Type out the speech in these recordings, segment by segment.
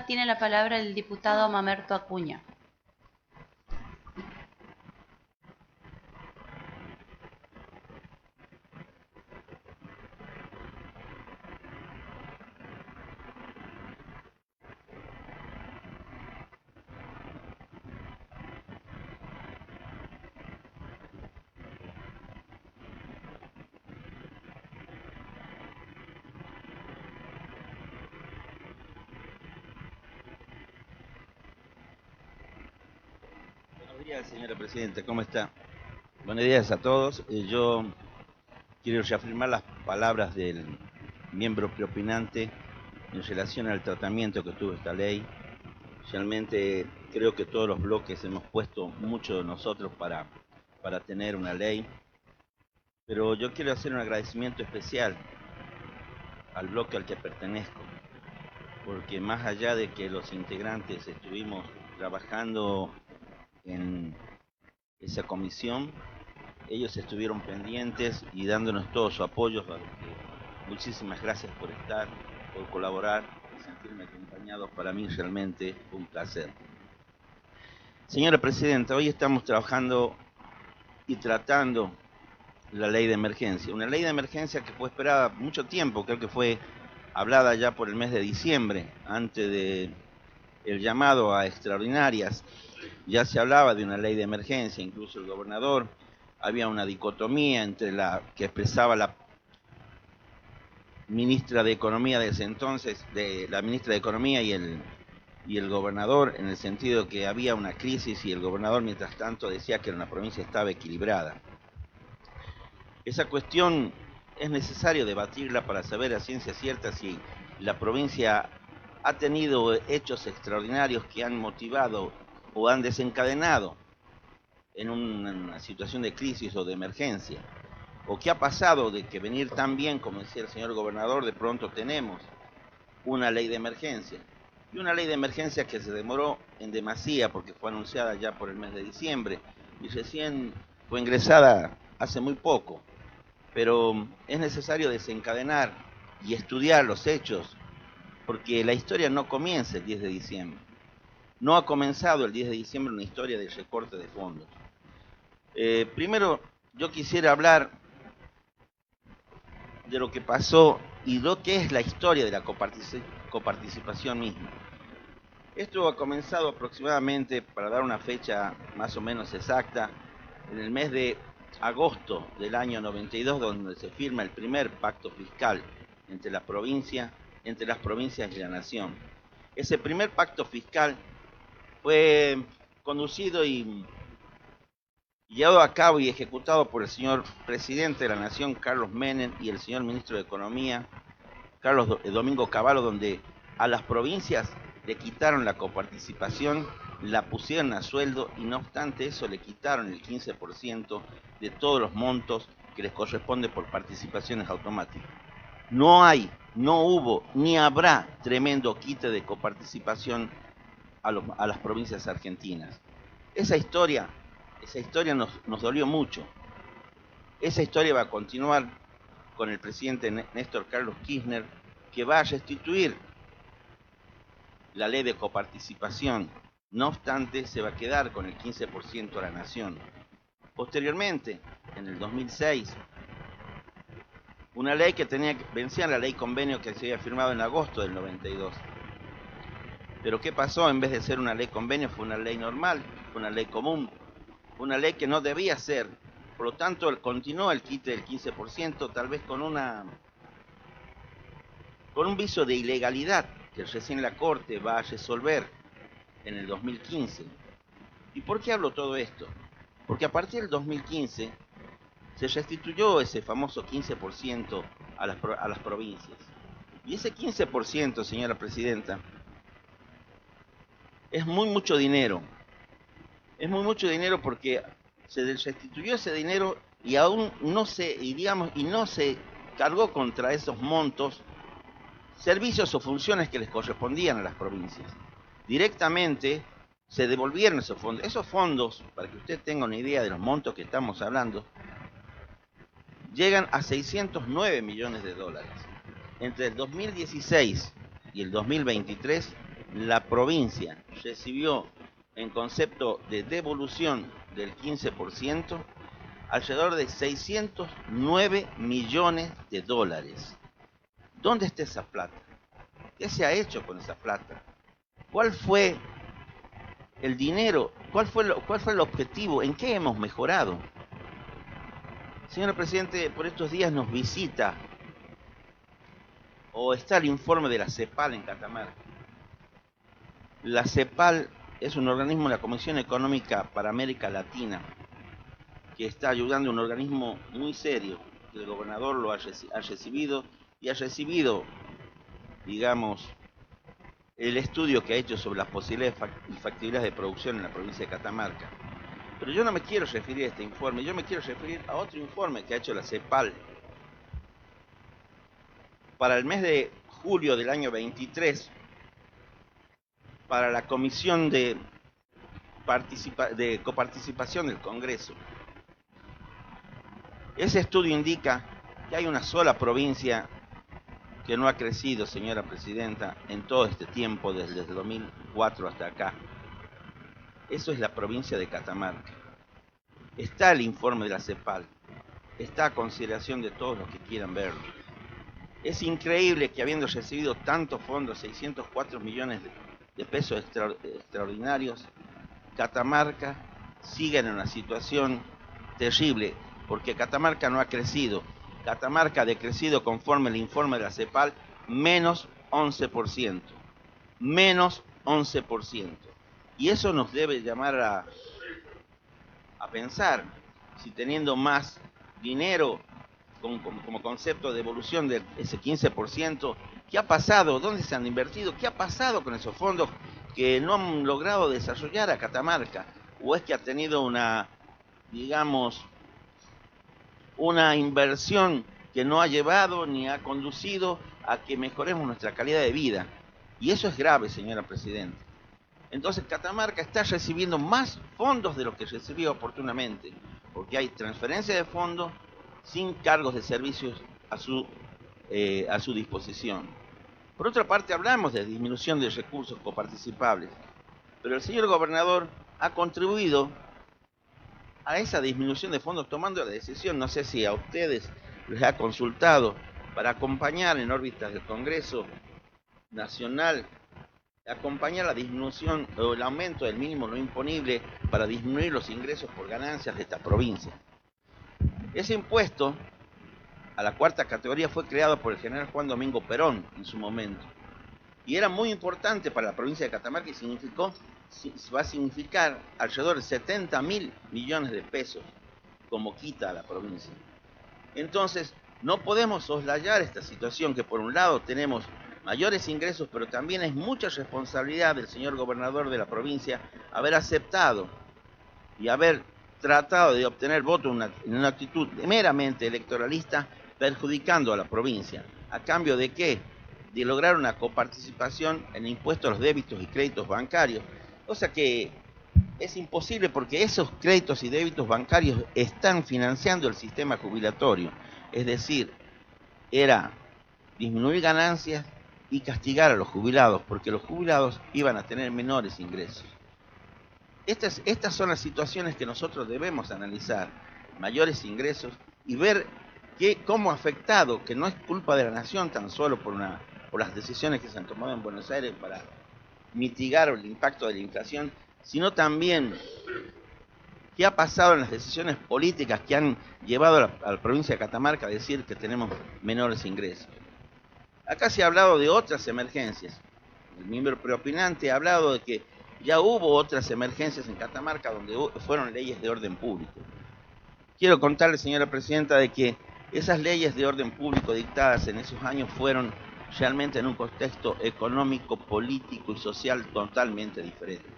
tiene la palabra el diputado Mamerto Acuña. Buenos días, señora presidenta, ¿cómo está? Buenos días a todos. Yo quiero reafirmar las palabras del miembro preopinante en relación al tratamiento que tuvo esta ley. Realmente creo que todos los bloques hemos puesto mucho de nosotros para tener una ley, pero yo quiero hacer un agradecimiento especial al bloque al que pertenezco, porque más allá de que los integrantes estuvimos trabajando en esa comisión, ellos estuvieron pendientes y dándonos todo su apoyo. Muchísimas gracias por estar, por colaborar y sentirme acompañado. Para mí realmente un placer. Señora presidenta, hoy estamos trabajando y tratando la ley de emergencia. Una ley de emergencia que fue esperada mucho tiempo, creo que fue hablada ya por el mes de diciembre, antes de el llamado a extraordinarias. Ya se hablaba de una ley de emergencia, incluso el gobernador, había una dicotomía entre la que expresaba la ministra de Economía de ese entonces, la ministra de Economía y el gobernador, en el sentido que había una crisis y el gobernador mientras tanto decía que la provincia estaba equilibrada. Esa cuestión es necesario debatirla para saber a ciencia cierta si la provincia ha tenido hechos extraordinarios que han motivado o han desencadenado en una situación de crisis o de emergencia, o qué ha pasado de que venir tan bien, como decía el señor gobernador, de pronto tenemos una ley de emergencia, y una ley de emergencia que se demoró en demasía porque fue anunciada ya por el mes de diciembre y recién fue ingresada hace muy poco, pero es necesario desencadenar y estudiar los hechos, porque la historia no comienza el 10 de diciembre. No ha comenzado el 10 de diciembre una historia de recorte de fondos. Primero, yo quisiera hablar de lo que pasó y lo que es la historia de la coparticipación misma. Esto ha comenzado aproximadamente, para dar una fecha más o menos exacta, en el mes de agosto del año 92, donde se firma el primer pacto fiscal entre las provincias y la nación. Ese primer pacto fiscal fue conducido y llevado a cabo y ejecutado por el señor presidente de la Nación, Carlos Menem, y el señor ministro de Economía, Carlos Domingo Cavallo, donde a las provincias le quitaron la coparticipación, la pusieron a sueldo y no obstante eso le quitaron el 15% de todos los montos que les corresponde por participaciones automáticas. No hay, no hubo, ni habrá tremendo quite de coparticipación a las provincias argentinas. Esa historia nos dolió mucho. Esa historia va a continuar con el presidente Néstor Carlos Kirchner, que va a restituir la ley de coparticipación. No obstante, se va a quedar con el 15% a la nación. Posteriormente, en el 2006, una ley que vencía la ley convenio que se había firmado en agosto del 92. Pero ¿qué pasó? En vez de ser una ley convenio, fue una ley normal, fue una ley común, una ley que no debía ser. Por lo tanto, continuó el quite del 15%, tal vez con un viso de ilegalidad que recién la Corte va a resolver en el 2015. ¿Y por qué hablo todo esto? Porque a partir del 2015 se restituyó ese famoso 15% a las provincias. Y ese 15%, señora presidenta, es mucho dinero. Es mucho dinero porque se restituyó ese dinero y aún no se cargó contra esos montos servicios o funciones que les correspondían a las provincias. Directamente se devolvieron esos fondos. Esos fondos, para que usted tenga una idea de los montos que estamos hablando, llegan a 609 millones de dólares. Entre el 2016 y el 2023 la provincia recibió en concepto de devolución del 15% alrededor de 609 millones de dólares. ¿Dónde está esa plata? ¿Qué se ha hecho con esa plata? ¿Cuál fue el dinero? ¿Cuál fue el objetivo? ¿En qué hemos mejorado? Señor presidente, por estos días nos visita o está el informe de la CEPAL en Catamarca. La CEPAL es un organismo de la Comisión Económica para América Latina que está ayudando a un organismo muy serio, que el gobernador lo ha recibido y ha recibido, digamos, el estudio que ha hecho sobre las posibilidades y factibilidades de producción en la provincia de Catamarca. Pero yo no me quiero referir a este informe, yo me quiero referir a otro informe que ha hecho la CEPAL. Para el mes de julio del año 23, para la Comisión de Coparticipación del Congreso. Ese estudio indica que hay una sola provincia que no ha crecido, señora presidenta, en todo este tiempo, desde el 2004 hasta acá. Eso es la provincia de Catamarca. Está el informe de la CEPAL, está a consideración de todos los que quieran verlo. Es increíble que habiendo recibido tantos fondos, 604 millones de pesos extraordinarios, Catamarca siga en una situación terrible, porque Catamarca no ha crecido. Catamarca ha decrecido conforme el informe de la CEPAL, menos 11%. Menos 11%. Y eso nos debe llamar a pensar si teniendo más dinero como concepto de evolución de ese 15%, ¿qué ha pasado? ¿Dónde se han invertido? ¿Qué ha pasado con esos fondos que no han logrado desarrollar a Catamarca? ¿O es que ha tenido una, digamos, una inversión que no ha llevado ni ha conducido a que mejoremos nuestra calidad de vida? Y eso es grave, señora presidenta. Entonces Catamarca está recibiendo más fondos de lo que recibió oportunamente, porque hay transferencia de fondos sin cargos de servicios a su disposición. Por otra parte, hablamos de disminución de recursos coparticipables, pero el señor gobernador ha contribuido a esa disminución de fondos tomando la decisión, no sé si a ustedes les ha consultado, para acompañar en órbitas del Congreso Nacional, acompañar la disminución o el aumento del mínimo no imponible para disminuir los ingresos por ganancias de esta provincia. Ese impuesto a la cuarta categoría fue creado por el general Juan Domingo Perón en su momento. Y era muy importante para la provincia de Catamarca y va a significar alrededor de 70.000 millones de pesos como quita a la provincia. Entonces, no podemos soslayar esta situación que por un lado tenemos mayores ingresos, pero también es mucha responsabilidad del señor gobernador de la provincia haber aceptado y haber tratado de obtener votos en una actitud meramente electoralista, perjudicando a la provincia. ¿A cambio de qué? De lograr una coparticipación en el impuesto a los débitos y créditos bancarios, cosa que es imposible porque esos créditos y débitos bancarios están financiando el sistema jubilatorio. Es decir, era disminuir ganancias y castigar a los jubilados, porque los jubilados iban a tener menores ingresos. Estas son las situaciones que nosotros debemos analizar, mayores ingresos, y ver cómo ha afectado, que no es culpa de la nación tan solo por las decisiones que se han tomado en Buenos Aires para mitigar el impacto de la inflación, sino también qué ha pasado en las decisiones políticas que han llevado a la provincia de Catamarca a decir que tenemos menores ingresos. Acá se ha hablado de otras emergencias. El miembro preopinante ha hablado de que ya hubo otras emergencias en Catamarca donde fueron leyes de orden público. Quiero contarle, señora presidenta, de que esas leyes de orden público dictadas en esos años fueron realmente en un contexto económico, político y social totalmente diferente.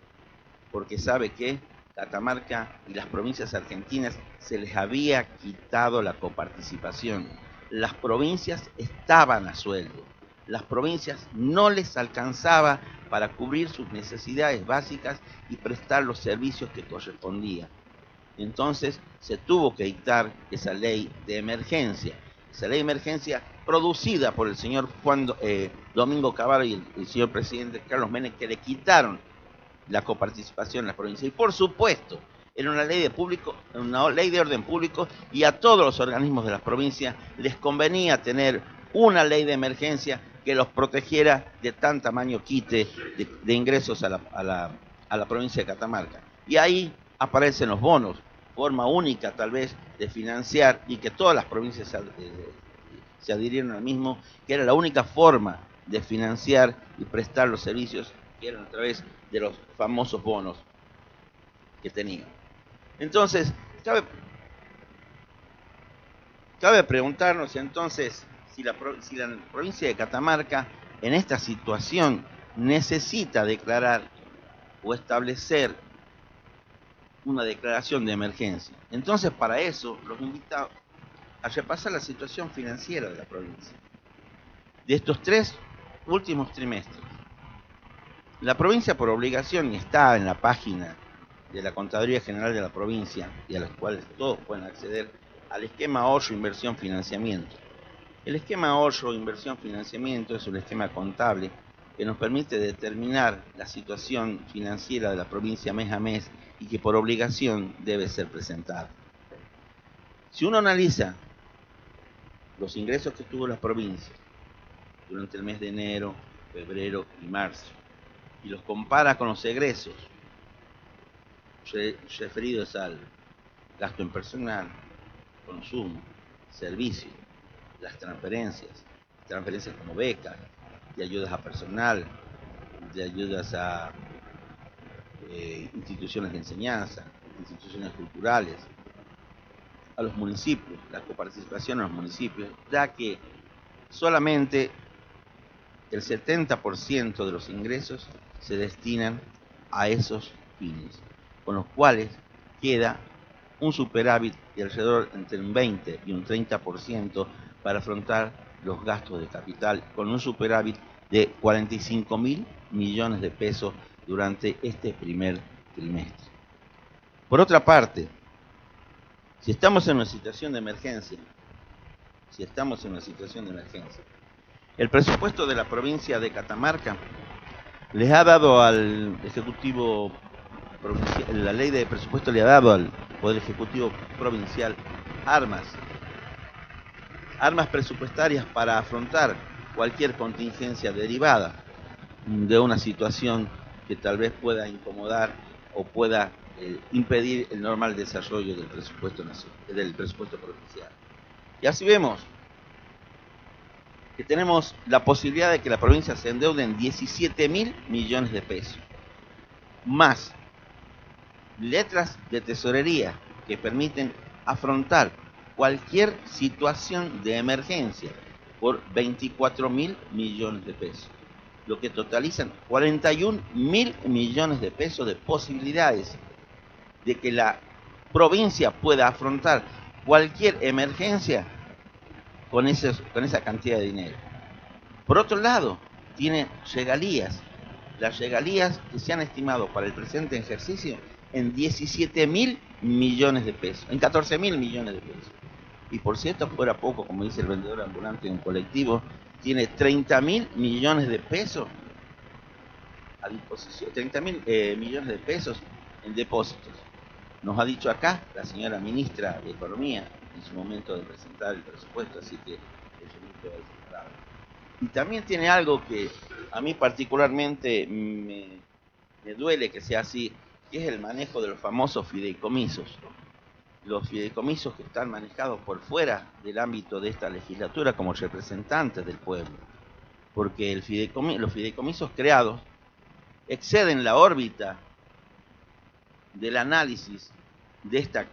Porque sabe que Catamarca y las provincias argentinas se les había quitado la coparticipación. Las provincias estaban a sueldo. Las provincias no les alcanzaba para cubrir sus necesidades básicas y prestar los servicios que correspondían. Entonces se tuvo que dictar esa ley de emergencia. Esa ley de emergencia producida por el señor Domingo Cavallo y el señor presidente Carlos Menem, que le quitaron la coparticipación en las provincias. Y por supuesto, era una ley de orden público, y a todos los organismos de las provincias les convenía tener una ley de emergencia que los protegiera de tan tamaño quite de ingresos a la provincia de Catamarca. Y ahí aparecen los bonos, forma única tal vez de financiar, y que todas las provincias se adhirieron al mismo, que era la única forma de financiar y prestar los servicios, que eran a través de los famosos bonos que tenían. Entonces, cabe preguntarnos entonces si la provincia de Catamarca en esta situación necesita declarar o establecer una declaración de emergencia. Entonces, para eso los invito a repasar la situación financiera de la provincia de estos 3 últimos trimestres. La provincia, por obligación, y está en la página de la Contraloría General de la provincia, y a las cuales todos pueden acceder, al esquema ahorro, inversión, financiamiento. El esquema ahorro, inversión, financiamiento es un esquema contable que nos permite determinar la situación financiera de la provincia mes a mes, y que por obligación debe ser presentado. Si uno analiza los ingresos que tuvo la provincia durante el mes de enero, febrero y marzo, y los compara con los egresos referidos al gasto en personal, consumo, servicios, las transferencias como becas, de ayudas a personal, de ayudas a instituciones de enseñanza, instituciones culturales, a los municipios, la coparticipación a los municipios, ya que solamente el 70% de los ingresos se destinan a esos fines, con los cuales queda un superávit de alrededor entre un 20 y un 30% para afrontar los gastos de capital, con un superávit de 45.000 millones de pesos durante este primer trimestre. Por otra parte, si estamos en una situación de emergencia, el presupuesto de la provincia de Catamarca les ha dado al Ejecutivo Provincial, la ley de presupuesto le ha dado al Poder Ejecutivo Provincial armas presupuestarias para afrontar cualquier contingencia derivada de una situación que tal vez pueda incomodar o pueda impedir el normal desarrollo del presupuesto provincial. Y así vemos que tenemos la posibilidad de que la provincia se endeude en 17.000 millones de pesos, más letras de tesorería que permiten afrontar cualquier situación de emergencia por 24.000 millones de pesos, lo que totalizan 41.000 millones de pesos de posibilidades de que la provincia pueda afrontar cualquier emergencia con esa cantidad de dinero. Por otro lado, tiene regalías, las regalías que se han estimado para el presente ejercicio en 17.000 millones de pesos, en 14.000 millones de pesos. Y por cierto, fuera poco, como dice el vendedor ambulante en un colectivo, tiene 30.000 millones de pesos a disposición, 30.000 millones de pesos en depósitos. Nos ha dicho acá la señora ministra de Economía en su momento de presentar el presupuesto, así que eso no queda descartado. Y también tiene algo que a mí particularmente me duele que sea así, que es el manejo de los famosos fideicomisos. Los fideicomisos que están manejados por fuera del ámbito de esta legislatura como representantes del pueblo, porque los fideicomisos creados exceden la órbita del análisis de esta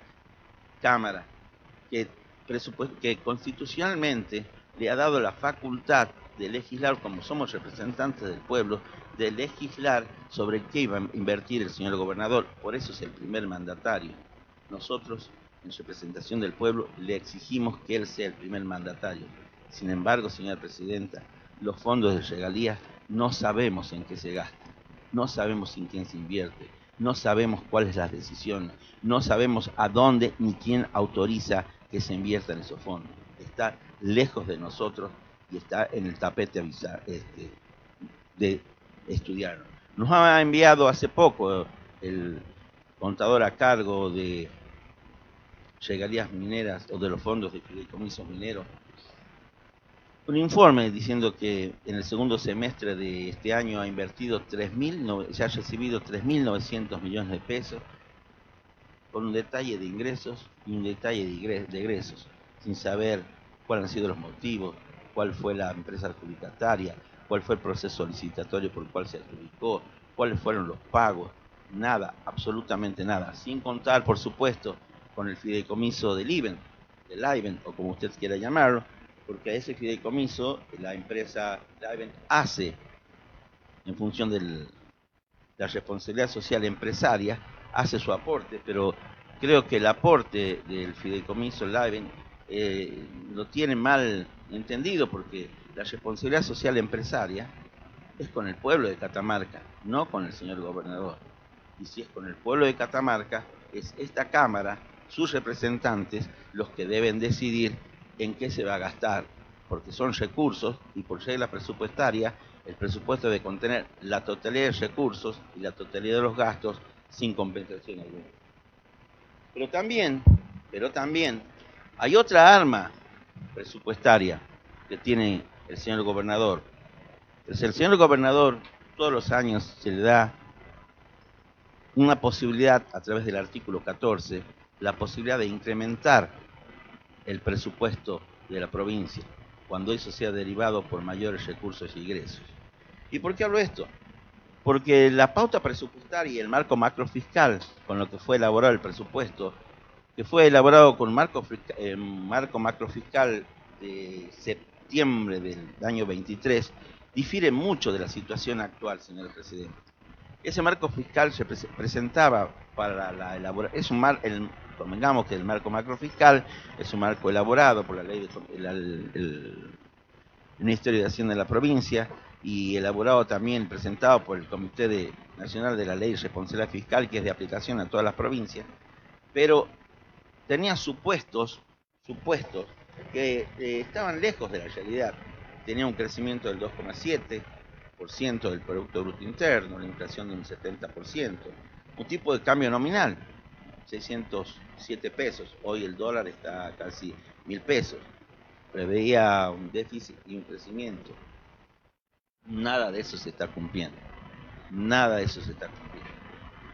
Cámara, que constitucionalmente le ha dado la facultad de legislar, como somos representantes del pueblo, de legislar sobre qué iba a invertir el señor gobernador. Por eso es el primer mandatario. Nosotros, en representación del pueblo, le exigimos que él sea el primer mandatario. Sin embargo, señora presidenta, los fondos de regalías no sabemos en qué se gastan, no sabemos en quién se invierte, no sabemos cuál es la decisión, no sabemos a dónde ni quién autoriza que se inviertan esos fondos. Está lejos de nosotros y está en el tapete de estudiarlo. Nos ha enviado hace poco el contador a cargo de regalías mineras o de los fondos de fideicomisos mineros un informe diciendo que en el segundo semestre de este año ha invertido ya ha recibido 3.900 millones de pesos, con un detalle de ingresos y un detalle de egresos, sin saber cuáles han sido los motivos, cuál fue la empresa adjudicataria, cuál fue el proceso licitatorio por el cual se adjudicó, cuáles fueron los pagos, nada, absolutamente nada, sin contar, por supuesto, con el fideicomiso del IBEN, o como usted quiera llamarlo, porque a ese fideicomiso la empresa IBEN hace, en función de la responsabilidad social empresaria, hace su aporte, pero creo que el aporte del fideicomiso IBEN lo tiene mal entendido, porque la responsabilidad social empresaria es con el pueblo de Catamarca, no con el señor gobernador. Y si es con el pueblo de Catamarca, es esta Cámara, sus representantes, los que deben decidir en qué se va a gastar, porque son recursos y por regla presupuestaria el presupuesto debe contener la totalidad de recursos y la totalidad de los gastos sin compensación alguna. Pero también hay otra arma presupuestaria que tiene el señor gobernador. Entonces, el señor gobernador todos los años se le da una posibilidad a través del artículo 14, la posibilidad de incrementar el presupuesto de la provincia, cuando eso sea derivado por mayores recursos y ingresos. ¿Y por qué hablo esto? Porque la pauta presupuestaria y el marco macrofiscal con lo que fue elaborado el presupuesto, que fue elaborado con marco macrofiscal de septiembre del año 23, difiere mucho de la situación actual, señor presidente. Ese marco fiscal se presentaba para la elaboración, convengamos que el marco macrofiscal es un marco elaborado por la ley el Ministerio de Hacienda de la provincia y elaborado también, presentado por el Comité Nacional de la Ley de Responsabilidad Fiscal, que es de aplicación a todas las provincias, pero tenía supuestos que estaban lejos de la realidad. Tenía un crecimiento del 2,7% del Producto Bruto Interno, la inflación de un 70%, un tipo de cambio nominal, 607 pesos, hoy el dólar está casi 1.000 pesos, preveía un déficit y un crecimiento. Nada de eso se está cumpliendo, nada de eso se está cumpliendo.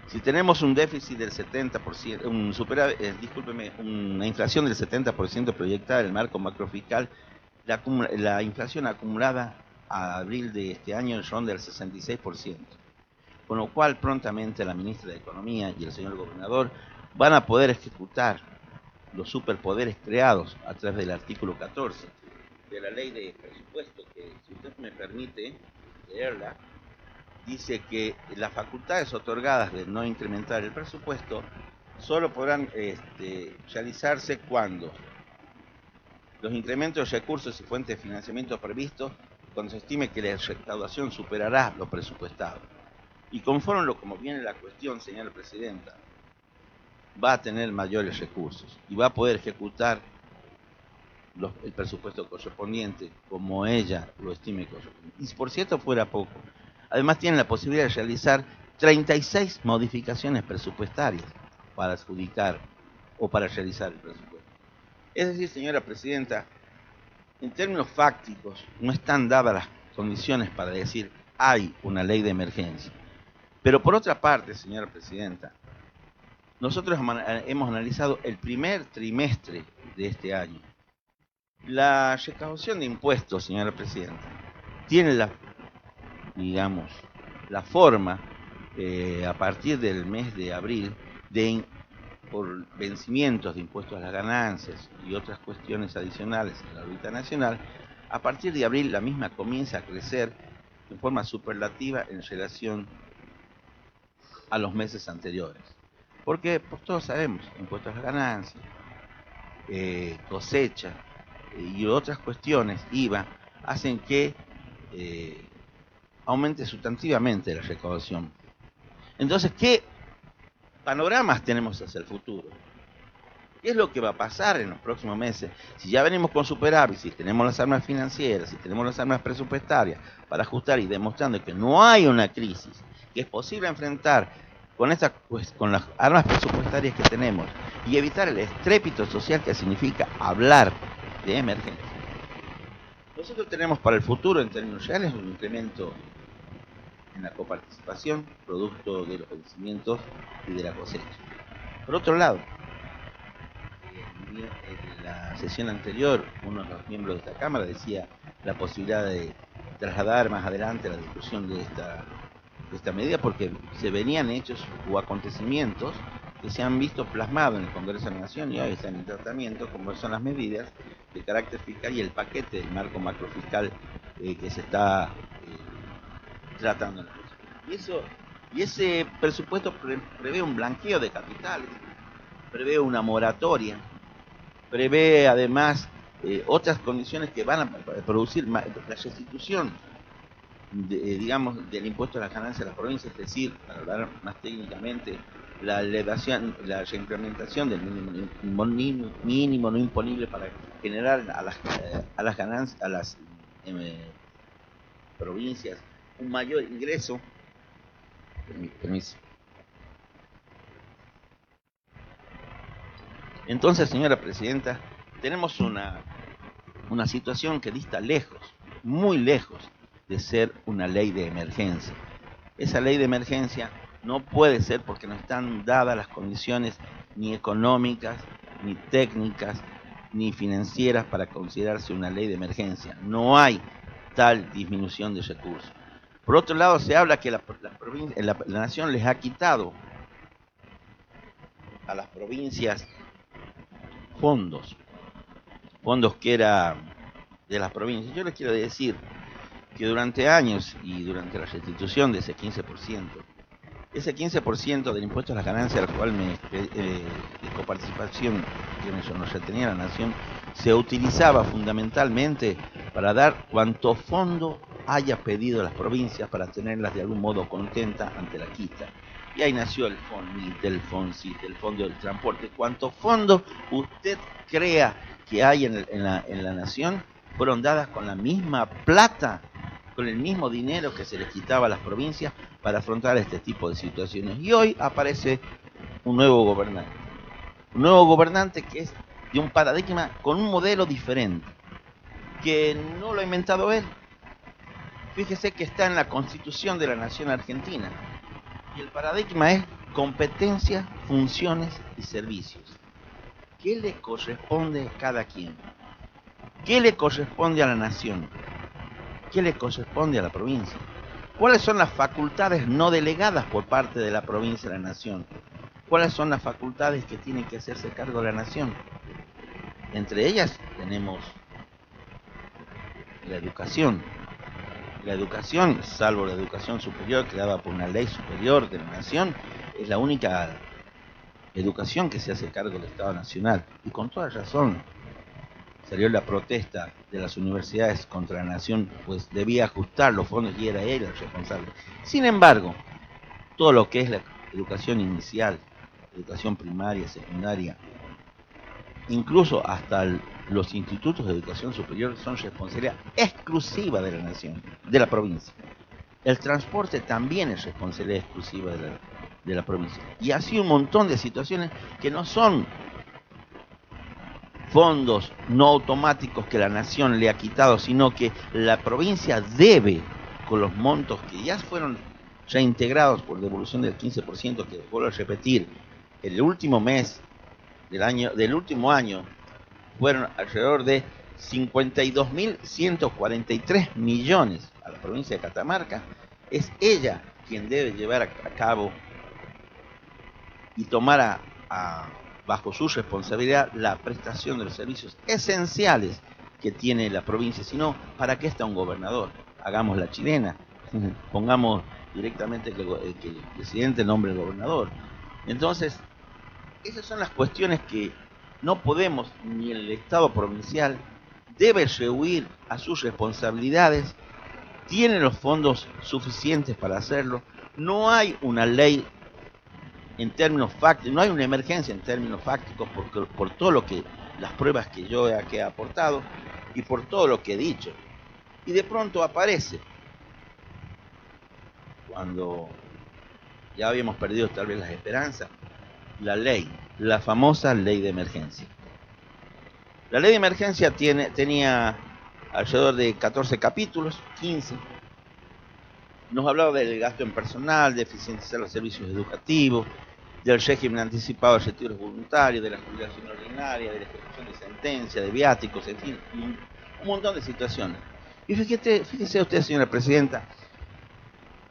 Si tenemos un déficit del 70%, una inflación del 70% proyectada en el marco macrofiscal, la inflación acumulada a abril de este año ronda el 66%, con lo cual prontamente la ministra de Economía y el señor gobernador van a poder ejecutar los superpoderes creados a través del artículo 14 de la ley de presupuesto, que si usted me permite leerla, dice que las facultades otorgadas de no incrementar el presupuesto solo podrán realizarse cuando los incrementos de recursos y fuentes de financiamiento previstos, cuando se estime que la recaudación superará lo presupuestado. Y conforme como viene la cuestión, señora presidenta, va a tener mayores recursos y va a poder ejecutar el presupuesto correspondiente como ella lo estime correspondiente. Y por cierto fuera poco, además tienen la posibilidad de realizar 36 modificaciones presupuestarias para adjudicar o para realizar el presupuesto. Es decir, señora presidenta, en términos fácticos no están dadas las condiciones para decir hay una ley de emergencia. Pero por otra parte, señora presidenta, nosotros hemos analizado el primer trimestre de este año. La recaudación de impuestos, señora presidenta, tiene la forma a partir del mes de abril por vencimientos de impuestos a las ganancias y otras cuestiones adicionales en la órbita nacional, a partir de abril la misma comienza a crecer en forma superlativa en relación a los meses anteriores. Porque pues, todos sabemos, impuestos a las ganancias, cosecha y otras cuestiones, IVA, hacen que aumente sustantivamente la recaudación. Entonces, ¿qué panoramas tenemos hacia el futuro? ¿Qué es lo que va a pasar en los próximos meses? Si ya venimos con superávit, si tenemos las armas financieras, si tenemos las armas presupuestarias para ajustar y demostrando que no hay una crisis, que es posible enfrentar con las armas presupuestarias que tenemos y evitar el estrépito social que significa hablar de emergencia. Nosotros tenemos para el futuro, en términos reales, un incremento en la coparticipación, producto de los vencimientos y de la cosecha. Por otro lado, en la sesión anterior, uno de los miembros de esta Cámara decía la posibilidad de trasladar más adelante la discusión de esta medida, porque se venían hechos o acontecimientos que se han visto plasmados en el Congreso de la Nación y hoy están en tratamiento, como son las medidas de carácter fiscal y el paquete del marco macrofiscal que se está tratando en la Nación. Y ese presupuesto prevé un blanqueo de capitales, prevé una moratoria, prevé además otras condiciones que van a producir la restitución digamos, del impuesto a la ganancia de las provincias, es decir, para hablar más técnicamente, la elevación, la reimplementación del mínimo no imponible para generar a las ganancias, a las provincias un mayor ingreso. Permiso. Entonces, señora presidenta, tenemos una situación que dista lejos, muy lejos, de ser una ley de emergencia. Esa ley de emergencia no puede ser porque no están dadas las condiciones ni económicas, ni técnicas, ni financieras para considerarse una ley de emergencia. No hay tal disminución de recursos. Por otro lado, se habla que la nación les ha quitado a las provincias fondos que eran de las provincias. Yo les quiero decir que durante años y durante la restitución de ese 15% del impuesto a las ganancias, al cual de coparticipación que nos retenía la nación, se utilizaba fundamentalmente para dar cuanto fondo haya pedido las provincias para tenerlas de algún modo contentas ante la quita. Y ahí nació el FONMIT, el FONSIT, el Fondo del Transporte. Cuanto fondo usted crea que hay en la nación, fueron dadas con la misma plata, con el mismo dinero que se les quitaba a las provincias para afrontar este tipo de situaciones. Y hoy aparece un nuevo gobernante que es de un paradigma con un modelo diferente, que no lo ha inventado él. Fíjese que está en la Constitución de la Nación Argentina, y el paradigma es competencia, funciones y servicios. ¿Qué le corresponde a cada quien? ¿Qué le corresponde a la nación? ¿Qué le corresponde a la provincia? ¿Cuáles son las facultades no delegadas por parte de la provincia a la nación? ¿Cuáles son las facultades que tienen que hacerse cargo de la nación? Entre ellas tenemos la educación. La educación, salvo la educación superior creada por una ley superior de la nación, es la única educación que se hace cargo del Estado Nacional. Y con toda razón salió la protesta de las universidades contra la nación, pues debía ajustar los fondos y era él el responsable. Sin embargo, todo lo que es la educación inicial, educación primaria, secundaria, incluso hasta los institutos de educación superior son responsabilidad exclusiva de la nación, de la provincia. El transporte también es responsabilidad exclusiva de la provincia. Y así un montón de situaciones que no son fondos no automáticos que la nación le ha quitado, sino que la provincia debe, con los montos que ya fueron reintegrados por devolución del 15%, que vuelvo a repetir, el último mes del último año fueron alrededor de 52.143 millones a la provincia de Catamarca. Es ella quien debe llevar a cabo y tomar bajo su responsabilidad la prestación de los servicios esenciales que tiene la provincia. Si no, ¿para qué está un gobernador? Hagamos la chilena, pongamos directamente que el presidente nombre el gobernador. Entonces, esas son las cuestiones que no podemos, ni el Estado provincial debe rehuir a sus responsabilidades, tiene los fondos suficientes para hacerlo, no hay una ley en términos fácticos, no hay una emergencia en términos fácticos por todo lo que, las pruebas que yo he aportado y por todo lo que he dicho. Y de pronto aparece, cuando ya habíamos perdido tal vez las esperanzas, la ley, la famosa ley de emergencia. La ley de emergencia tenía alrededor de 14 capítulos, 15. Nos hablaba del gasto en personal, de eficientizar los servicios educativos, del régimen anticipado de retiros voluntarios, de la jubilación ordinaria, de la ejecución de sentencia, de viáticos, en fin, un montón de situaciones. Y fíjese usted, señora presidenta,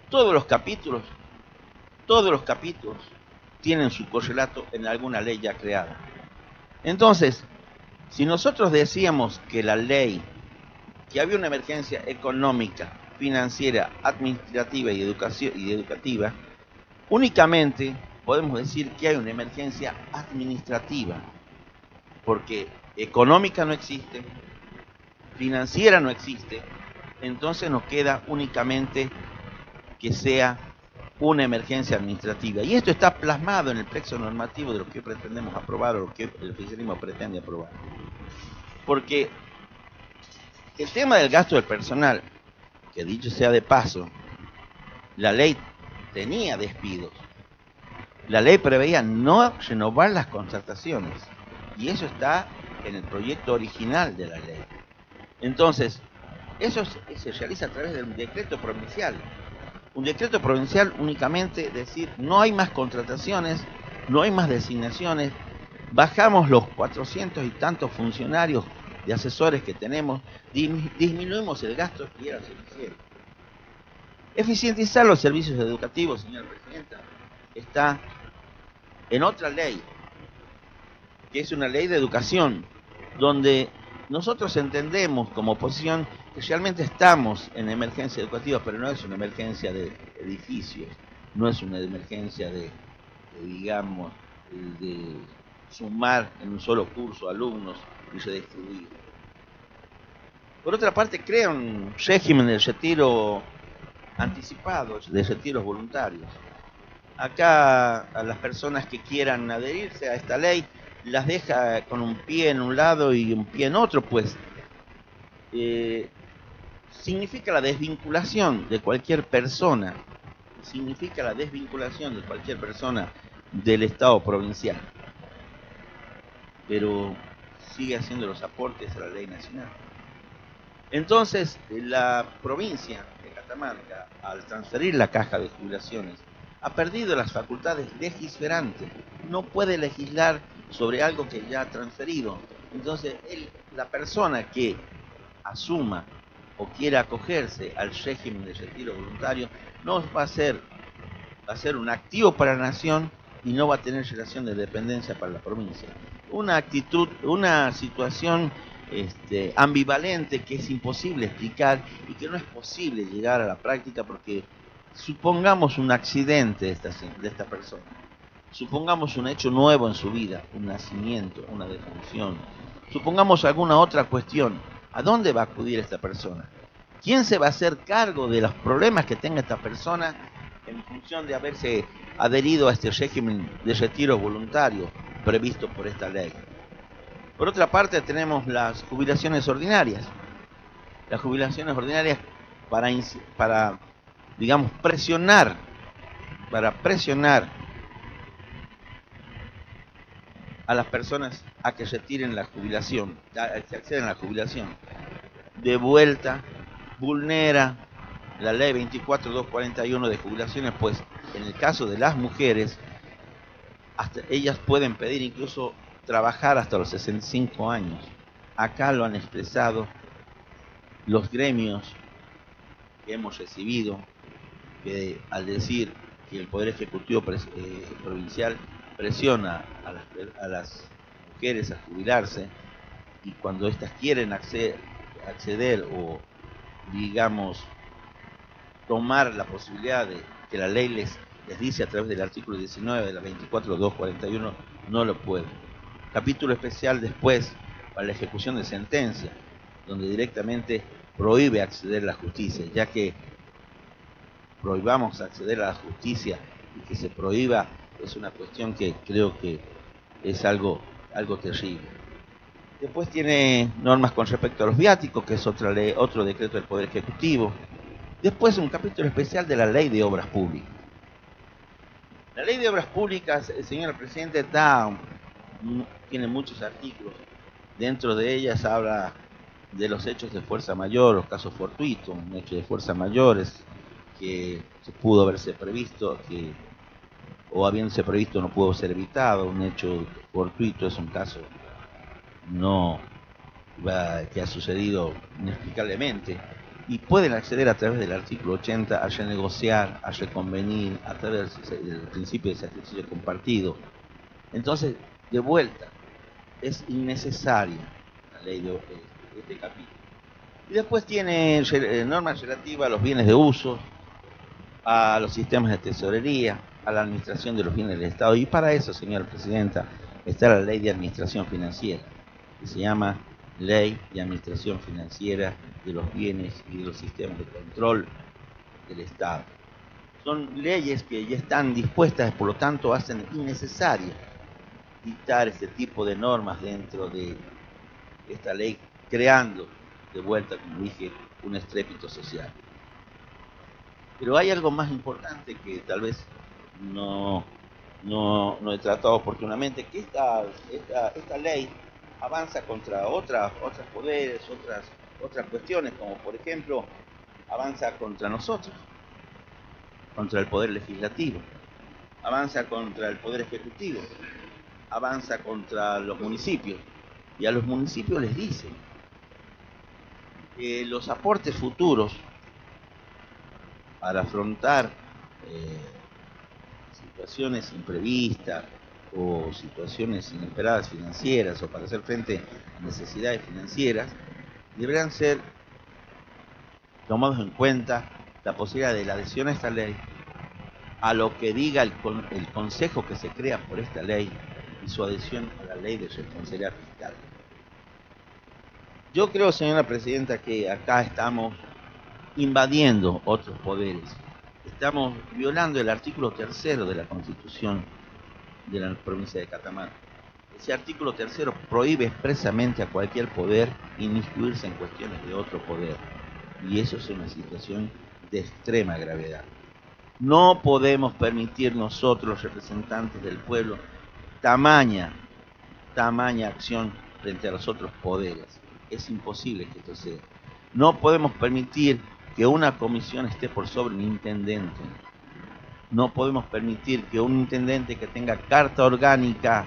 todos los capítulos tienen su correlato en alguna ley ya creada. Entonces, si nosotros decíamos que la ley, que había una emergencia económica, financiera, administrativa y educativa, únicamente podemos decir que hay una emergencia administrativa, porque económica no existe, financiera no existe, entonces nos queda únicamente que sea una emergencia administrativa. Y esto está plasmado en el texto normativo de lo que pretendemos aprobar o lo que el oficialismo pretende aprobar. Porque el tema del gasto del personal, que dicho sea de paso, la ley tenía despidos. La ley preveía no renovar las contrataciones. Y eso está en el proyecto original de la ley. Entonces, eso se realiza a través de un decreto provincial. Un decreto provincial únicamente decir, no hay más contrataciones, no hay más designaciones, bajamos los 400 y tantos funcionarios de asesores que tenemos, disminuimos el gasto y era suficiente. Eficientizar los servicios educativos, señora presidenta, está en otra ley, que es una ley de educación, donde nosotros entendemos como oposición que realmente estamos en emergencia educativa, pero no es una emergencia de edificios, no es una emergencia de sumar en un solo curso alumnos y redistribuir. Por otra parte, crea un régimen de retiro anticipado, de retiros voluntarios. Acá a las personas que quieran adherirse a esta ley, las deja con un pie en un lado y un pie en otro, pues significa la desvinculación de cualquier persona, del Estado provincial, pero sigue haciendo los aportes a la ley nacional. Entonces, la provincia de Catamarca, al transferir la caja de jubilaciones, ha perdido las facultades legislantes, no puede legislar sobre algo que ya ha transferido. Entonces, la persona que asuma o quiera acogerse al régimen de retiro voluntario no va a ser un activo para la nación y no va a tener relación de dependencia para la provincia. Una situación ambivalente que es imposible explicar y que no es posible llegar a la práctica, porque supongamos un accidente de esta persona, supongamos un hecho nuevo en su vida, un nacimiento, una defunción, supongamos alguna otra cuestión, ¿a dónde va a acudir esta persona? ¿Quién se va a hacer cargo de los problemas que tenga esta persona en función de haberse adherido a este régimen de retiro voluntario previsto por esta ley? Por otra parte, tenemos las jubilaciones ordinarias. Las jubilaciones ordinarias para digamos, presionar a las personas a que retiren la jubilación, a que acceden a la jubilación. De vuelta, vulnera la ley 24.241 de jubilaciones, pues en el caso de las mujeres, hasta ellas pueden pedir incluso trabajar hasta los 65 años. Acá lo han expresado los gremios que hemos recibido, que al decir que el Poder Ejecutivo provincial presiona a las mujeres a jubilarse, y cuando éstas quieren acceder o, digamos, tomar la posibilidad de que la ley les dice a través del artículo 19 de la 24.241, no lo pueden. Capítulo especial después para la ejecución de sentencia, donde directamente prohíbe acceder a la justicia, ya que prohibamos acceder a la justicia y que se prohíba es una cuestión que creo que es algo terrible. Después tiene normas con respecto a los viáticos, que es otra ley, otro decreto del Poder Ejecutivo. Después un capítulo especial de la Ley de Obras Públicas. La Ley de Obras Públicas, señor presidente, tiene muchos artículos. Dentro de ellas habla de los hechos de fuerza mayor, los casos fortuitos, un hecho de fuerza mayor que se pudo haberse previsto, o habiéndose previsto no pudo ser evitado. Un hecho fortuito es un caso que ha sucedido inexplicablemente, y pueden acceder a través del artículo 80 a renegociar, a reconvenir, a través del principio de sacrificio compartido. Entonces, de vuelta, es innecesaria la ley de este capítulo. Y después tiene normas relativas a los bienes de uso, a los sistemas de tesorería, a la administración de los bienes del Estado. Y para eso, señora presidenta, está la Ley de Administración Financiera, que se llama Ley de Administración Financiera de los Bienes y de los Sistemas de Control del Estado. Son leyes que ya están dispuestas, por lo tanto hacen innecesario dictar este tipo de normas dentro de esta ley, creando de vuelta, como dije, un estrépito social. Pero hay algo más importante que tal vez no he tratado oportunamente, que esta ley avanza contra otros poderes, otras cuestiones, como por ejemplo avanza contra nosotros, contra el poder legislativo, avanza contra el poder ejecutivo, avanza contra los municipios, y a los municipios les dice que los aportes futuros para afrontar situaciones imprevistas o situaciones inesperadas financieras, o para hacer frente a necesidades financieras, deberán ser tomados en cuenta la posibilidad de la adhesión a esta ley, a lo que diga el consejo que se crea por esta ley, y su adhesión a la ley de responsabilidad fiscal. Yo creo, señora presidenta, que acá estamos invadiendo otros poderes. Estamos violando el artículo 3 de la Constitución de la provincia de Catamarca. Ese artículo 3 prohíbe expresamente a cualquier poder inmiscuirse en cuestiones de otro poder. Y eso es una situación de extrema gravedad. No podemos permitir nosotros, los representantes del pueblo, tamaña acción frente a los otros poderes. Es imposible que esto sea. No podemos permitir que una comisión esté por sobre un intendente. No podemos permitir que un intendente que tenga carta orgánica,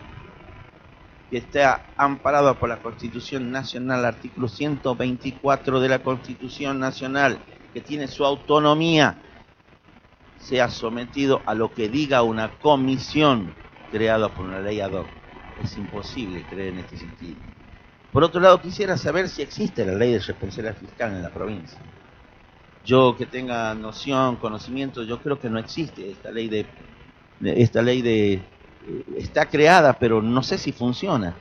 que esté amparado por la Constitución Nacional, artículo 124 de la Constitución Nacional, que tiene su autonomía, sea sometido a lo que diga una comisión creada por una ley ad hoc. Es imposible creer en este sentido. Por otro lado, quisiera saber si existe la ley de responsabilidad fiscal en la provincia. Yo que tenga noción, conocimiento, yo creo que no existe esta ley está creada, pero no sé si funciona.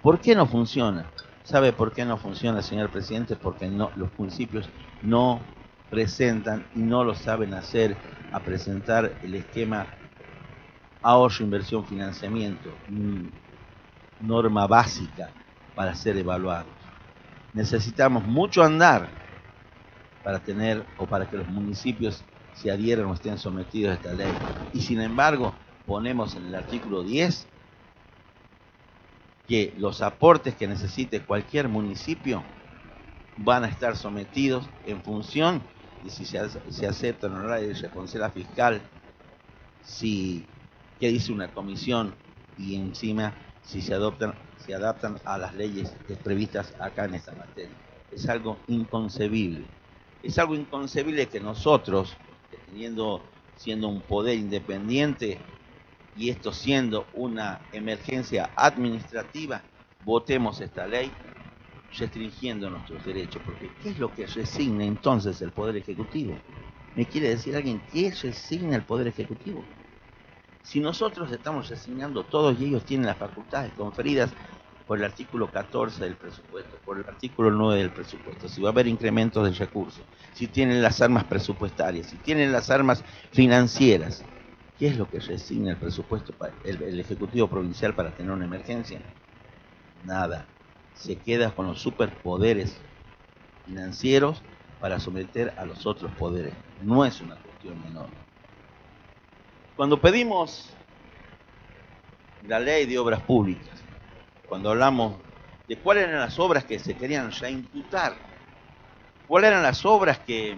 ¿Por qué no funciona? ¿Sabe por qué no funciona, señor presidente? Porque los municipios no presentan y no lo saben hacer, a presentar el esquema ahorro, inversión, financiamiento, norma básica para ser evaluados. Necesitamos mucho andar para que los municipios se adhieran o estén sometidos a esta ley. Y sin embargo, ponemos en el artículo 10 que los aportes que necesite cualquier municipio van a estar sometidos en función de si se aceptan o no la ley de responsabilidad fiscal, qué dice una comisión, y encima si se adaptan a las leyes previstas acá en esta materia. Es algo inconcebible. Es algo inconcebible que nosotros, siendo un poder independiente, y esto siendo una emergencia administrativa, votemos esta ley restringiendo nuestros derechos. Porque ¿qué es lo que resigna entonces el Poder Ejecutivo? ¿Me quiere decir alguien qué resigna el Poder Ejecutivo? Si nosotros estamos resignando todos, y ellos tienen las facultades conferidas por el artículo 14 del presupuesto, por el artículo 9 del presupuesto, si va a haber incrementos de recursos, si tienen las armas presupuestarias, si tienen las armas financieras, ¿Qué es lo que resigna el presupuesto, el Ejecutivo Provincial para tener una emergencia? Nada. Se queda con los superpoderes financieros para someter a los otros poderes. No es una cuestión menor. Cuando pedimos la ley de obras públicas, cuando hablamos de cuáles eran las obras que se querían reimputar, cuáles eran las obras que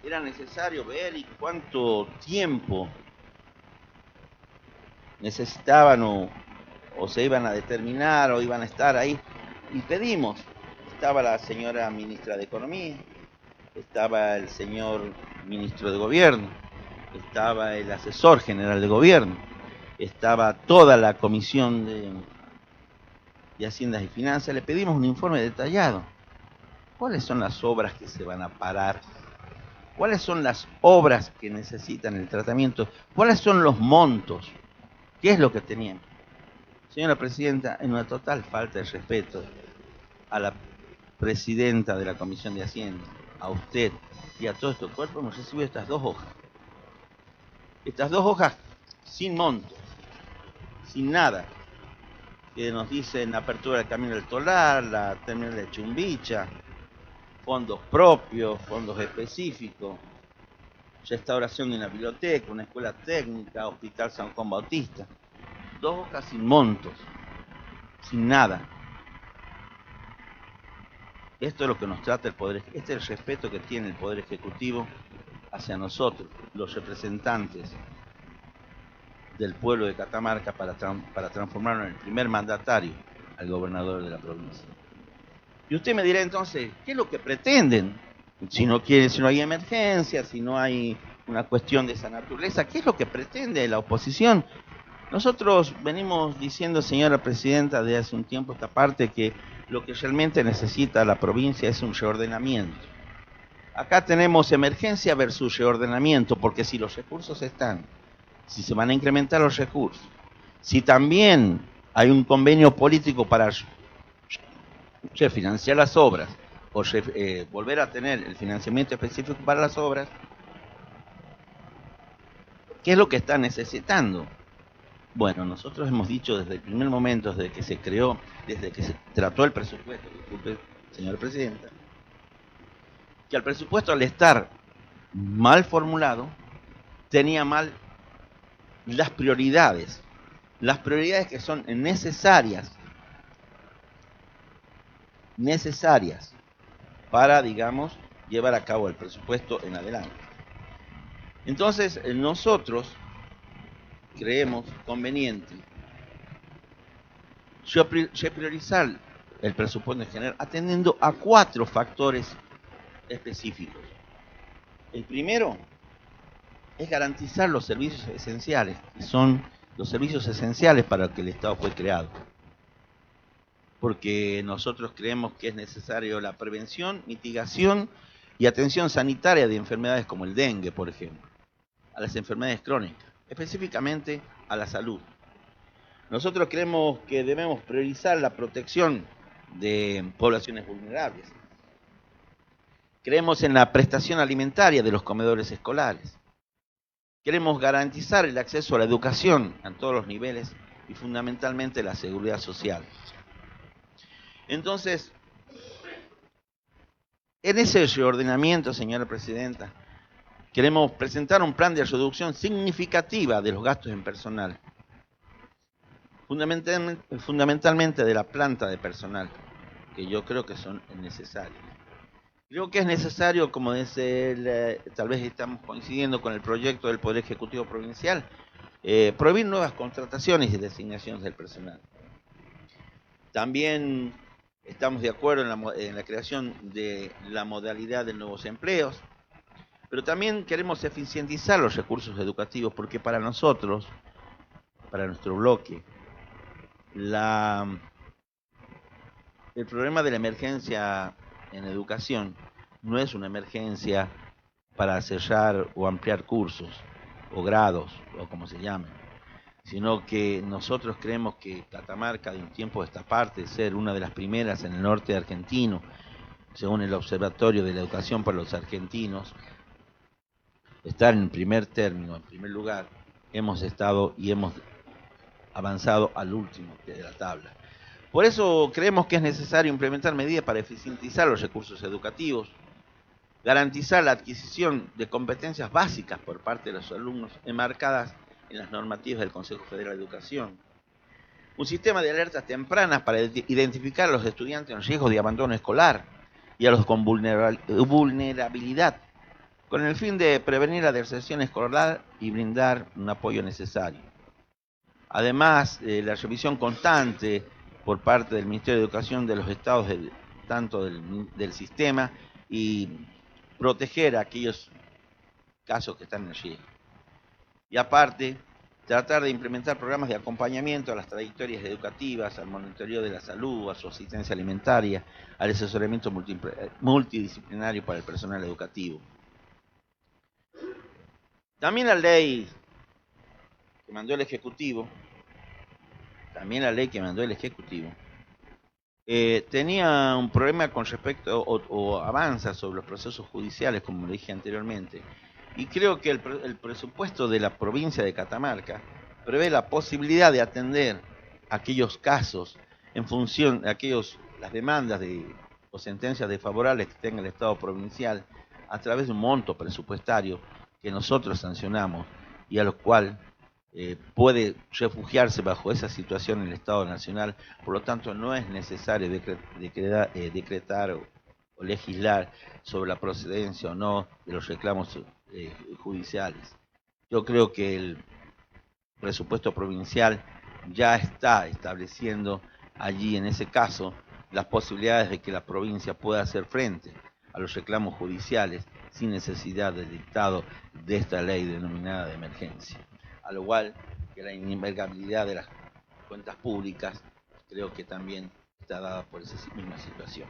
era necesario ver y cuánto tiempo necesitaban o se iban a determinar o iban a estar ahí, y pedimos, estaba la señora ministra de Economía, estaba el señor ministro de Gobierno, estaba el asesor general de Gobierno, estaba toda la comisión de Haciendas y Finanzas, le pedimos un informe detallado. ¿Cuáles son las obras que se van a parar? ¿Cuáles son las obras que necesitan el tratamiento? ¿Cuáles son los montos? ¿Qué es lo que tenían? Señora Presidenta, en una total falta de respeto a la Presidenta de la Comisión de Hacienda, a usted y a todo este cuerpo, hemos recibido estas dos hojas. Estas dos hojas sin monto, sin nada, que nos dicen apertura del Camino del Tolar, la terminal de Chumbicha, fondos propios, fondos específicos, restauración de una biblioteca, una escuela técnica, Hospital San Juan Bautista. Dos hojas sin montos, sin nada. Esto es lo que nos trata el Poder Ejecutivo. Este es el respeto que tiene el Poder Ejecutivo hacia nosotros, los representantes del pueblo de Catamarca, para transformarlo en el primer mandatario al gobernador de la provincia. Y usted me dirá entonces, ¿qué es lo que pretenden? Si no hay emergencia, si no hay una cuestión de esa naturaleza, ¿qué es lo que pretende la oposición? Nosotros venimos diciendo, señora Presidenta, de hace un tiempo esta parte, que lo que realmente necesita la provincia es un reordenamiento. Acá tenemos emergencia versus reordenamiento, porque si los recursos están, si se van a incrementar los recursos, si también hay un convenio político para refinanciar las obras o volver a tener el financiamiento específico para las obras, ¿qué es lo que está necesitando? Bueno, nosotros hemos dicho desde el primer momento, desde que se creó, desde que se trató el presupuesto, disculpe, señora Presidenta, que el presupuesto, al estar mal formulado, tenía mal las prioridades que son necesarias para, digamos, llevar a cabo el presupuesto en adelante. Entonces, nosotros creemos conveniente priorizar el presupuesto en general atendiendo a 4 factores específicos. El primero es garantizar los servicios esenciales, que son los servicios esenciales para los que el Estado fue creado. Porque nosotros creemos que es necesario la prevención, mitigación y atención sanitaria de enfermedades como el dengue, por ejemplo, a las enfermedades crónicas, específicamente a la salud. Nosotros creemos que debemos priorizar la protección de poblaciones vulnerables. Creemos en la prestación alimentaria de los comedores escolares. Queremos garantizar el acceso a la educación a todos los niveles y fundamentalmente la seguridad social. Entonces, en ese reordenamiento, señora Presidenta, queremos presentar un plan de reducción significativa de los gastos en personal, fundamentalmente de la planta de personal, que yo creo que son necesarios. Creo que es necesario, como dice tal vez estamos coincidiendo con el proyecto del Poder Ejecutivo Provincial, prohibir nuevas contrataciones y designaciones del personal. También estamos de acuerdo en la creación de la modalidad de nuevos empleos, pero también queremos eficientizar los recursos educativos, porque para nosotros, para nuestro bloque, el problema de la emergencia en educación no es una emergencia para cerrar o ampliar cursos o grados o como se llamen, sino que nosotros creemos que Catamarca, de un tiempo a esta parte, ser una de las primeras en el norte argentino, según el Observatorio de la Educación para los Argentinos, estar en primer término, en primer lugar, hemos estado y hemos avanzado al último de la tabla. Por eso creemos que es necesario implementar medidas para eficientizar los recursos educativos, garantizar la adquisición de competencias básicas por parte de los alumnos enmarcadas en las normativas del Consejo Federal de Educación, un sistema de alertas tempranas para identificar a los estudiantes en riesgo de abandono escolar y a los con vulnerabilidad, con el fin de prevenir la deserción escolar y brindar un apoyo necesario. Además, la revisión constante por parte del Ministerio de Educación de los estados tanto del sistema y proteger a aquellos casos que están en riesgo. Y aparte, tratar de implementar programas de acompañamiento a las trayectorias educativas, al monitoreo de la salud, a su asistencia alimentaria, al asesoramiento multidisciplinario para el personal educativo. También la ley que mandó el Ejecutivo, tenía un problema con respecto, o avanza sobre los procesos judiciales, como le dije anteriormente. Y creo que el presupuesto de la provincia de Catamarca prevé la posibilidad de atender aquellos casos en función de las demandas o sentencias desfavorables que tenga el Estado provincial a través de un monto presupuestario que nosotros sancionamos y a lo cual puede refugiarse bajo esa situación en el Estado Nacional. Por lo tanto, no es necesario decretar o legislar sobre la procedencia o no de los reclamos judiciales. Yo creo que el presupuesto provincial ya está estableciendo allí, en ese caso, las posibilidades de que la provincia pueda hacer frente a los reclamos judiciales sin necesidad del dictado de esta ley denominada de emergencia. Al igual que la inembargabilidad de las cuentas públicas, creo que también está dada por esa misma situación.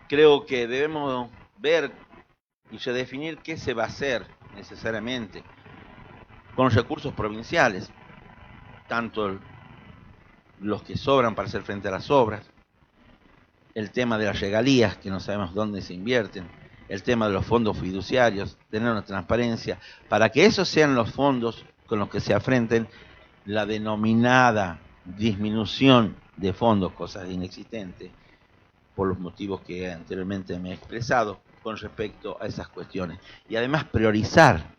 Creo que debemos ver y redefinir qué se va a hacer necesariamente con los recursos provinciales, tanto los que sobran para hacer frente a las obras, el tema de las regalías, que no sabemos dónde se invierten, el tema de los fondos fiduciarios, tener una transparencia, para que esos sean los fondos con los que se afrenten la denominada disminución de fondos, cosas inexistentes, por los motivos que anteriormente me he expresado con respecto a esas cuestiones. Y además priorizar,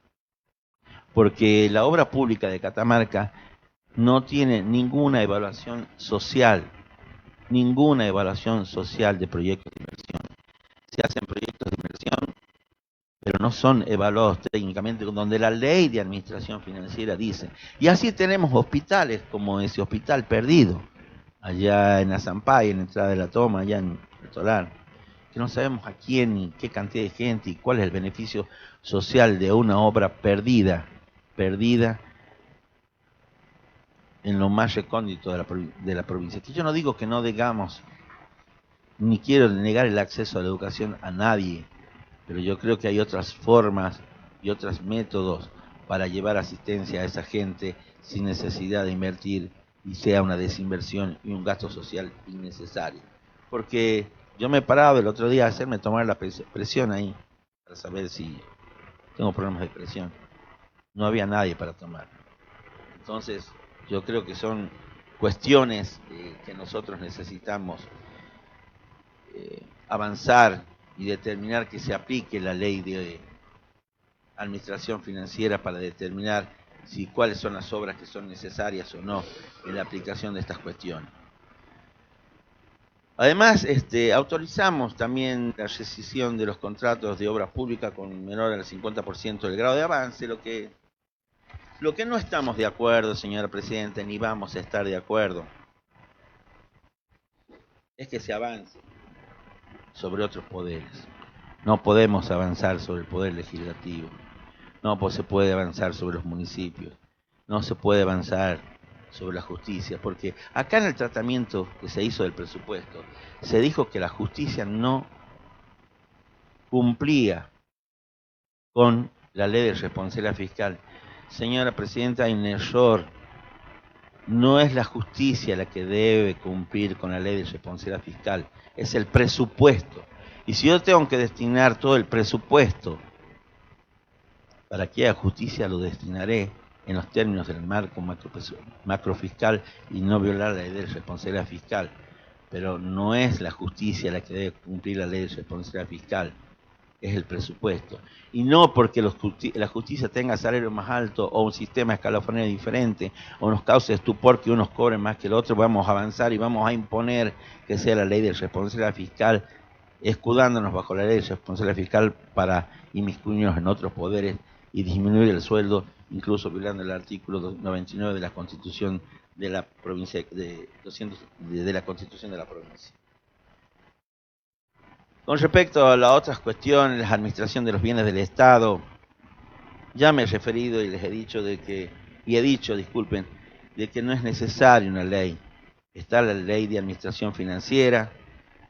porque la obra pública de Catamarca no tiene ninguna evaluación social de proyectos de inversión. Se hacen proyectos de inversión, pero no son evaluados técnicamente, donde la ley de administración financiera dice. Y así tenemos hospitales como ese hospital perdido, allá en Azampay, en la entrada de la Toma, allá en el Tolar, que no sabemos a quién y qué cantidad de gente y cuál es el beneficio social de una obra perdida en lo más recóndito de la provincia. Que yo no digo que no digamos, ni quiero negar el acceso a la educación a nadie, pero yo creo que hay otras formas y otros métodos para llevar asistencia a esa gente sin necesidad de invertir y sea una desinversión y un gasto social innecesario. Porque yo me he parado el otro día a hacerme tomar la presión ahí, para saber si tengo problemas de presión. No había nadie para tomar. Entonces, yo creo que son cuestiones que nosotros necesitamos avanzar y determinar que se aplique la ley de administración financiera para determinar cuáles son las obras que son necesarias o no en la aplicación de estas cuestiones. Además, autorizamos también la rescisión de los contratos de obra pública con menor al 50% del grado de avance. Lo que no estamos de acuerdo, señora Presidenta, ni vamos a estar de acuerdo, es que se avance sobre otros poderes. No podemos avanzar sobre el poder legislativo, no se puede avanzar sobre los municipios, no se puede avanzar sobre la justicia, porque acá en el tratamiento que se hizo del presupuesto, se dijo que la justicia no cumplía con la ley de responsabilidad fiscal. Señora Presidenta, hay un error. No es la justicia la que debe cumplir con la ley de responsabilidad fiscal, es el presupuesto. Y si yo tengo que destinar todo el presupuesto Para que haya justicia lo destinaré en los términos del marco macrofiscal y no violar la ley de responsabilidad fiscal. Pero no es la justicia la que debe cumplir la ley de responsabilidad fiscal, es el presupuesto. Y no porque la justicia tenga salario más alto o un sistema escalafónico diferente o nos cause estupor que unos cobren más que el otro, vamos a avanzar y vamos a imponer que sea la ley de responsabilidad fiscal, escudándonos bajo la ley de responsabilidad fiscal para inmiscuirnos en otros poderes y disminuir el sueldo, incluso violando el artículo 99 de la Constitución de la provincia de la Constitución de la provincia. Con respecto a las otras cuestiones, la administración de los bienes del Estado, ya me he referido y les he dicho de que no es necesaria una ley. Está la ley de administración financiera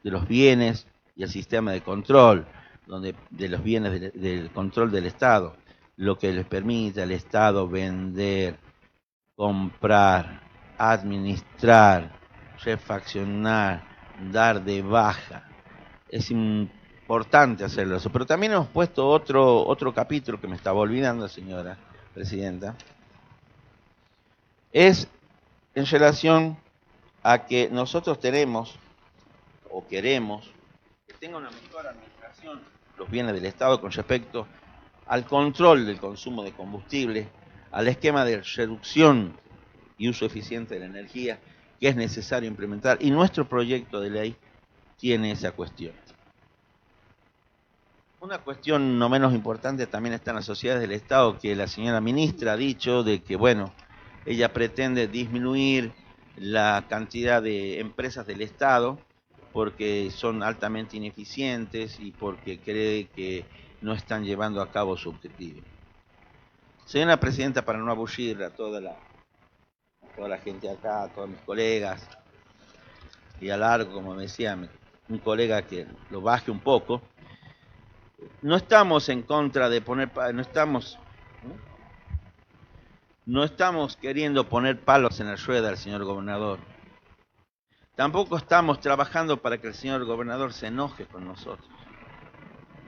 de los bienes y el sistema de control de los bienes del control del Estado, lo que les permite al Estado vender, comprar, administrar, refaccionar, dar de baja. Es importante hacerlo eso, pero también hemos puesto otro capítulo que me estaba olvidando, señora presidenta, es en relación a que nosotros tenemos o queremos que tenga una mejor administración los bienes del Estado con respecto al control del consumo de combustible, al esquema de reducción y uso eficiente de la energía que es necesario implementar, y nuestro proyecto de ley tiene esa cuestión. Una cuestión no menos importante también está en las sociedades del Estado, que la señora ministra ha dicho de que, bueno, ella pretende disminuir la cantidad de empresas del Estado porque son altamente ineficientes y porque cree que no están llevando a cabo su objetivo. Señora presidenta, para no aburrir a toda la gente acá, a todos mis colegas, y alargo, como me decía un colega, que lo baje un poco, no estamos en contra de no estamos queriendo poner palos en la rueda al señor gobernador. Tampoco estamos trabajando para que el señor gobernador se enoje con nosotros.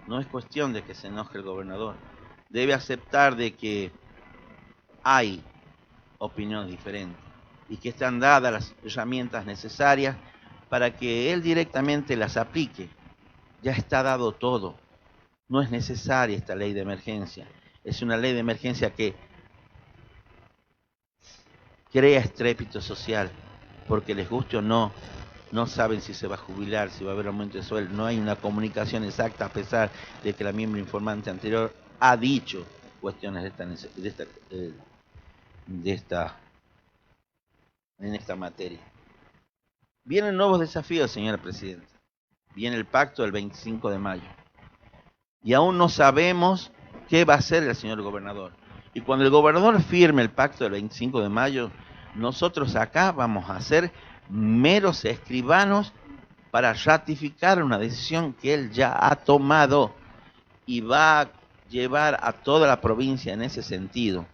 No es cuestión de que se enoje el gobernador. Debe aceptar de que hay opiniones diferentes y que están dadas las herramientas necesarias para que él directamente las aplique. Ya está dado todo. No es necesaria esta ley de emergencia. Es una ley de emergencia que crea estrépito social, porque les guste o no saben si se va a jubilar, si va a haber aumento de sueldo. No hay una comunicación exacta, a pesar de que la miembro informante anterior ha dicho cuestiones en esta materia. Vienen nuevos desafíos, señora presidenta. Viene el pacto del 25 de mayo. Y aún no sabemos qué va a hacer el señor gobernador. Y cuando el gobernador firme el pacto del 25 de mayo, nosotros acá vamos a ser meros escribanos para ratificar una decisión que él ya ha tomado y va a llevar a toda la provincia en ese sentido.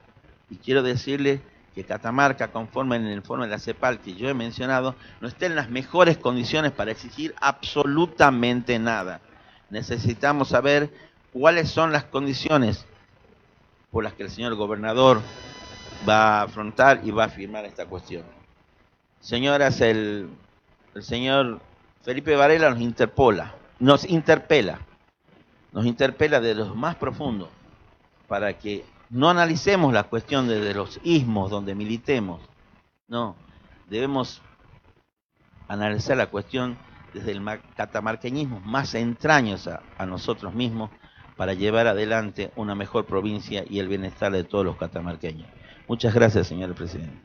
Y quiero decirle que Catamarca, conforme en el informe de la CEPAL que yo he mencionado, no está en las mejores condiciones para exigir absolutamente nada. Necesitamos saber cuáles son las condiciones por las que el señor gobernador va a afrontar y va a firmar esta cuestión. Señoras, el señor Felipe Varela nos interpela desde lo más profundo para que no analicemos la cuestión desde los ismos donde militemos. No, debemos analizar la cuestión desde el catamarqueñismo más entraños a nosotros mismos para llevar adelante una mejor provincia y el bienestar de todos los catamarqueños. Muchas gracias, señor presidente.